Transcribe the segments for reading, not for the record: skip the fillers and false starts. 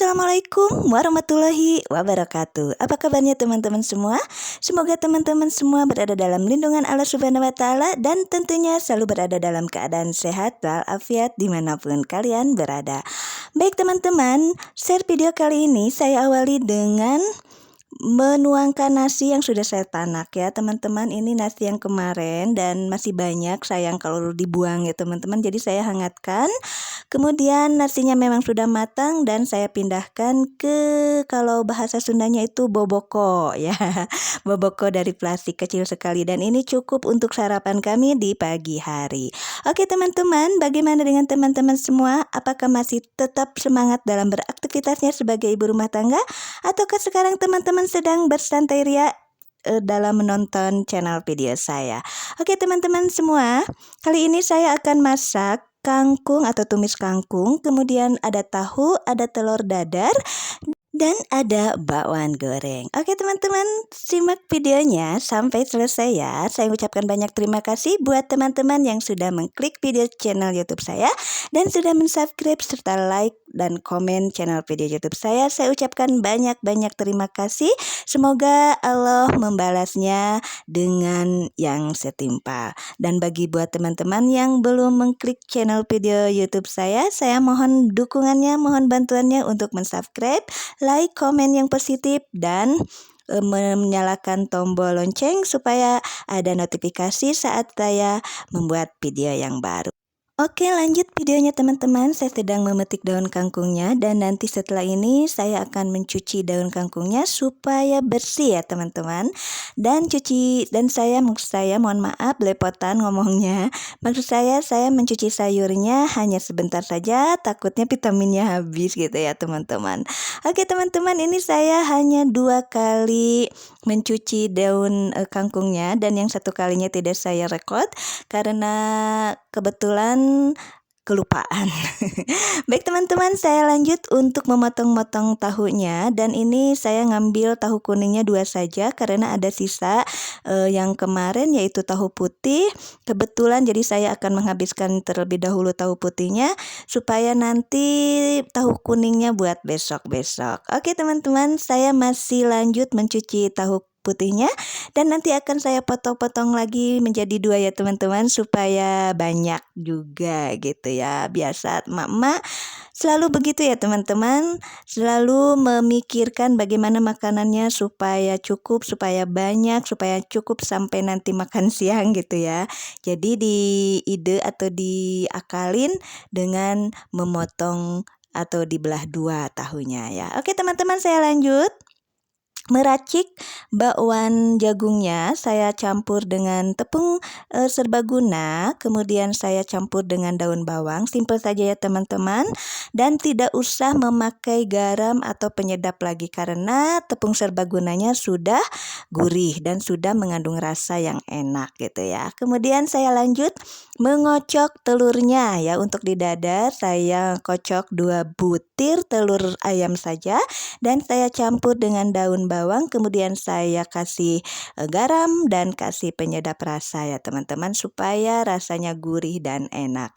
Assalamualaikum warahmatullahi wabarakatuh. Apa kabarnya teman-teman semua? Semoga teman-teman semua berada dalam lindungan Allah Subhanahu wa Ta'ala dan tentunya selalu berada dalam keadaan sehat walafiat dimanapun kalian berada. Baik teman-teman, share video kali ini saya awali dengan menuangkan nasi yang sudah saya tanak ya teman-teman. Ini nasi yang kemarin dan masih banyak, sayang kalau dibuang ya teman-teman. Jadi saya hangatkan. Kemudian nasinya memang sudah matang dan saya pindahkan ke, kalau bahasa Sundanya itu boboko ya. Boboko dari plastik kecil sekali dan ini cukup untuk sarapan kami di pagi hari. Oke teman-teman, bagaimana dengan teman-teman semua? Apakah masih tetap semangat dalam beraktivitasnya sebagai ibu rumah tangga? Ataukah sekarang teman-teman sedang bersantai ria dalam menonton channel video saya? Oke teman-teman semua, kali ini saya akan masak kangkung atau tumis kangkung, kemudian ada tahu, ada telur dadar, dan ada bakwan goreng. Oke teman-teman, simak videonya sampai selesai ya. Saya ucapkan banyak terima kasih buat teman-teman yang sudah mengklik video channel YouTube saya dan sudah mensubscribe serta like dan komen channel video YouTube saya. Saya ucapkan banyak-banyak terima kasih. Semoga Allah membalasnya dengan yang setimpal. Dan bagi buat teman-teman yang belum mengklik channel video YouTube saya mohon dukungannya, mohon bantuannya untuk mensubscribe, like, komen yang positif, dan menyalakan tombol lonceng supaya ada notifikasi saat saya membuat video yang baru. Oke, lanjut videonya teman-teman. Saya sedang memetik daun kangkungnya dan nanti setelah ini saya akan mencuci daun kangkungnya supaya bersih ya teman-teman. Dan saya mohon maaf belepotan ngomongnya. Maksud saya mencuci sayurnya hanya sebentar saja, takutnya vitaminnya habis gitu ya teman-teman. Oke teman-teman, ini saya hanya 2 kali mencuci daun kangkungnya dan yang satu kalinya tidak saya rekod karena kebetulan kelupaan. Baik teman-teman, saya lanjut untuk memotong-motong tahunya dan ini saya ngambil tahu kuningnya 2 saja karena ada sisa yang kemarin yaitu tahu putih. Kebetulan jadi saya akan menghabiskan terlebih dahulu tahu putihnya supaya nanti tahu kuningnya buat besok-besok. Oke teman-teman, saya masih lanjut mencuci tahu putihnya dan nanti akan saya potong-potong lagi menjadi 2 ya teman-teman supaya banyak juga gitu ya. Biasa emak-emak selalu begitu ya teman-teman, selalu memikirkan bagaimana makanannya supaya cukup, supaya banyak, supaya cukup sampai nanti makan siang gitu ya. Jadi ide atau diakalin dengan memotong atau dibelah 2 tahunya ya. Oke teman-teman, saya lanjut. Meracik bakwan jagungnya saya campur dengan tepung serbaguna, kemudian saya campur dengan daun bawang, simpel saja ya teman-teman, dan tidak usah memakai garam atau penyedap lagi karena tepung serbagunanya sudah gurih dan sudah mengandung rasa yang enak gitu ya. Kemudian saya lanjut mengocok telurnya ya. Untuk di dadar saya kocok 2 butir telur ayam saja dan saya campur dengan daun bawang, kemudian saya kasih garam dan kasih penyedap rasa ya teman-teman supaya rasanya gurih dan enak.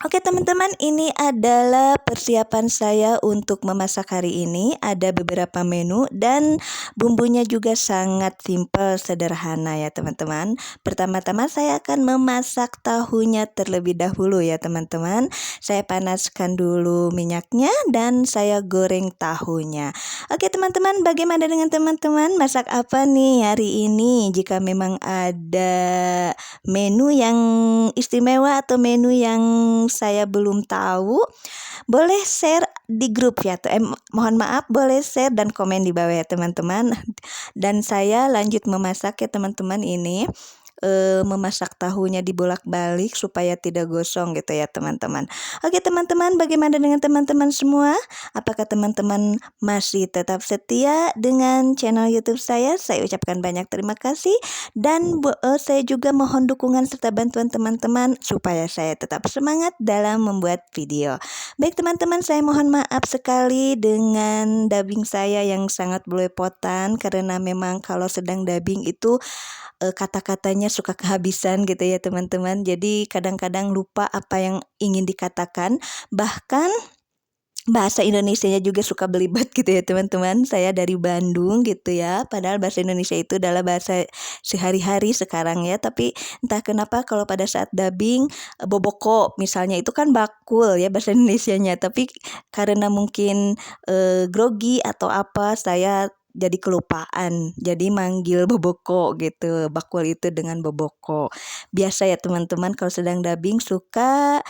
Oke teman-teman, ini adalah persiapan saya untuk memasak hari ini. Ada beberapa menu dan bumbunya juga sangat simpel, sederhana ya teman-teman. Pertama-tama saya akan memasak tahunya terlebih dahulu ya teman-teman. Saya panaskan dulu minyaknya dan saya goreng tahunya. Oke teman-teman, bagaimana dengan teman-teman? Masak apa nih hari ini? Jika memang ada menu yang istimewa atau menu yang saya belum tahu, boleh share di grup ya. Mohon maaf, boleh share dan komen di bawah ya teman-teman. Dan saya lanjut memasak ya teman-teman. Ini memasak tahunya dibolak-balik supaya tidak gosong gitu ya teman-teman. Oke teman-teman, bagaimana dengan teman-teman semua? Apakah teman-teman masih tetap setia dengan channel YouTube saya? Saya ucapkan banyak terima kasih dan saya juga mohon dukungan serta bantuan teman-teman supaya saya tetap semangat dalam membuat video. Baik teman-teman, saya mohon maaf sekali dengan dubbing saya yang sangat belepotan karena memang kalau sedang dubbing itu kata-katanya suka kehabisan gitu ya teman-teman. Jadi kadang-kadang lupa apa yang ingin dikatakan. Bahkan bahasa Indonesianya juga suka belibet gitu ya teman-teman. Saya dari Bandung gitu ya. Padahal bahasa Indonesia itu adalah bahasa sehari-hari sekarang ya. Tapi entah kenapa kalau pada saat dubbing boboko misalnya itu kan bakul ya bahasa Indonesianya. Tapi karena mungkin grogi atau apa saya jadi kelupaan. Jadi manggil boboko gitu. Bakul itu dengan boboko. Biasa ya teman-teman kalau sedang dubbing suka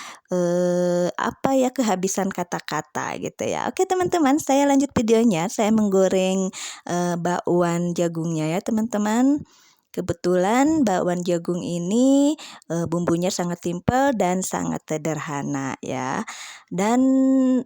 apa ya kehabisan kata-kata gitu ya. Oke teman-teman, saya lanjut videonya. Saya menggoreng bakwan jagungnya ya teman-teman. Kebetulan bakwan jagung ini bumbunya sangat simpel dan sangat sederhana ya. Dan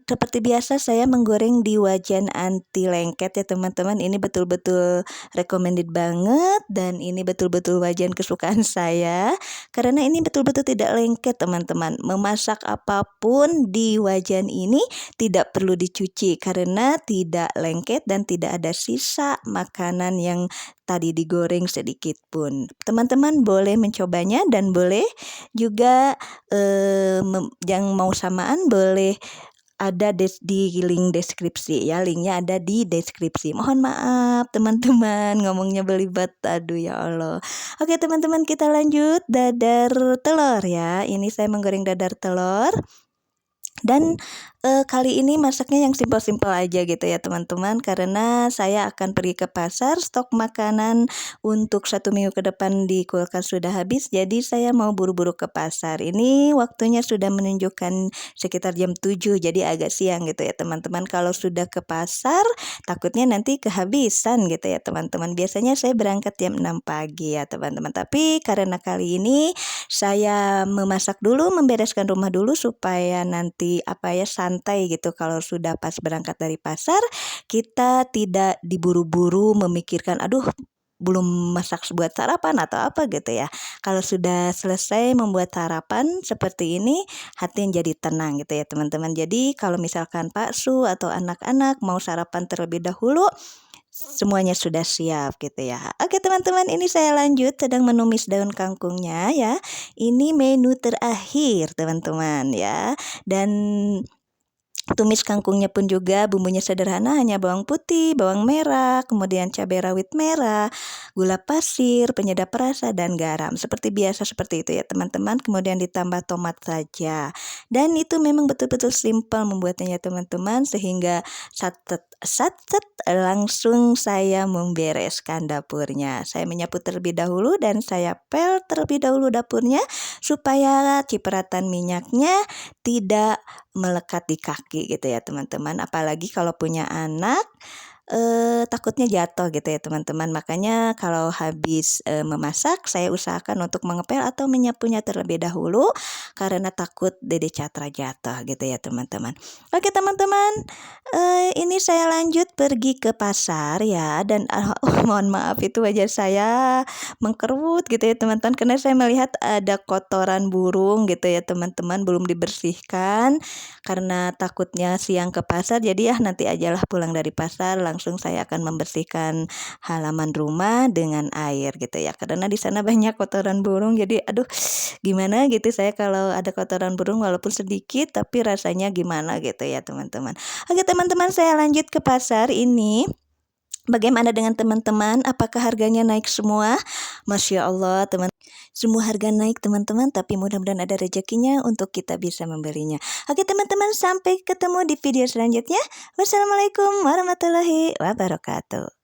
seperti biasa saya menggoreng di wajan anti lengket ya teman-teman. Ini betul-betul recommended banget dan ini betul-betul wajan kesukaan saya. Karena ini betul-betul tidak lengket teman-teman. Memasak apapun di wajan ini tidak perlu dicuci karena tidak lengket dan tidak ada sisa makanan yang tadi digoreng sedikit pun. Teman-teman boleh mencobanya dan boleh juga yang mau samaan boleh ada di link deskripsi ya, linknya ada di deskripsi. Mohon maaf teman-teman ngomongnya belibet, aduh ya Allah. Oke teman-teman kita lanjut dadar telur ya. Ini saya menggoreng dadar telur. Dan kali ini masaknya yang simpel-simpel aja gitu ya teman-teman. Karena saya akan pergi ke pasar, stok makanan untuk 1 minggu ke depan di kulkas sudah habis. Jadi saya mau buru-buru ke pasar. Ini waktunya sudah menunjukkan sekitar jam 7, jadi agak siang gitu ya teman-teman. Kalau sudah ke pasar takutnya nanti kehabisan gitu ya teman-teman. Biasanya saya berangkat jam 6 pagi ya teman-teman. Tapi karena kali ini saya memasak dulu, membereskan rumah dulu supaya nanti santai gitu kalau sudah pas berangkat dari pasar kita tidak diburu-buru memikirkan aduh belum masak buat sarapan atau apa gitu ya. Kalau sudah selesai membuat sarapan seperti ini hati yang jadi tenang gitu ya teman-teman. Jadi kalau misalkan Pak Su atau anak-anak mau sarapan terlebih dahulu semuanya sudah siap gitu ya. Oke teman-teman, ini saya lanjut sedang menumis daun kangkungnya ya. Ini menu terakhir teman-teman ya. Dan tumis kangkungnya pun juga bumbunya sederhana, hanya bawang putih, bawang merah, kemudian cabai rawit merah, gula pasir, penyedap rasa, dan garam. Seperti biasa seperti itu ya teman-teman. Kemudian ditambah tomat saja. Dan itu memang betul-betul simpel membuatnya ya teman-teman. Sehingga satet langsung saya membereskan dapurnya. Saya menyapu terlebih dahulu dan saya pel terlebih dahulu dapurnya supaya cipratan minyaknya tidak melekat di kaki gitu ya teman-teman. Apalagi kalau punya anak takutnya jatuh gitu ya teman-teman. Makanya kalau habis memasak saya usahakan untuk mengepel atau menyapunya terlebih dahulu karena takut Dede Catra jatuh gitu ya teman-teman. Oke teman-teman, ini saya lanjut pergi ke pasar ya. Dan mohon maaf itu wajah saya mengkerut gitu ya teman-teman karena saya melihat ada kotoran burung gitu ya teman-teman belum dibersihkan karena takutnya siang ke pasar. Jadi ya nanti ajalah pulang dari pasar langsung saya akan membersihkan halaman rumah dengan air gitu ya. Karena di sana banyak kotoran burung. Jadi aduh gimana gitu saya kalau ada kotoran burung walaupun sedikit tapi rasanya gimana gitu ya teman-teman. Oke teman-teman, saya lanjut ke pasar ini. Bagaimana dengan teman-teman? Apakah harganya naik semua? Masya Allah teman. Semua harga naik teman-teman, tapi mudah-mudahan ada rezekinya untuk kita bisa membelinya. Oke teman-teman, sampai ketemu di video selanjutnya. Wassalamualaikum warahmatullahi wabarakatuh.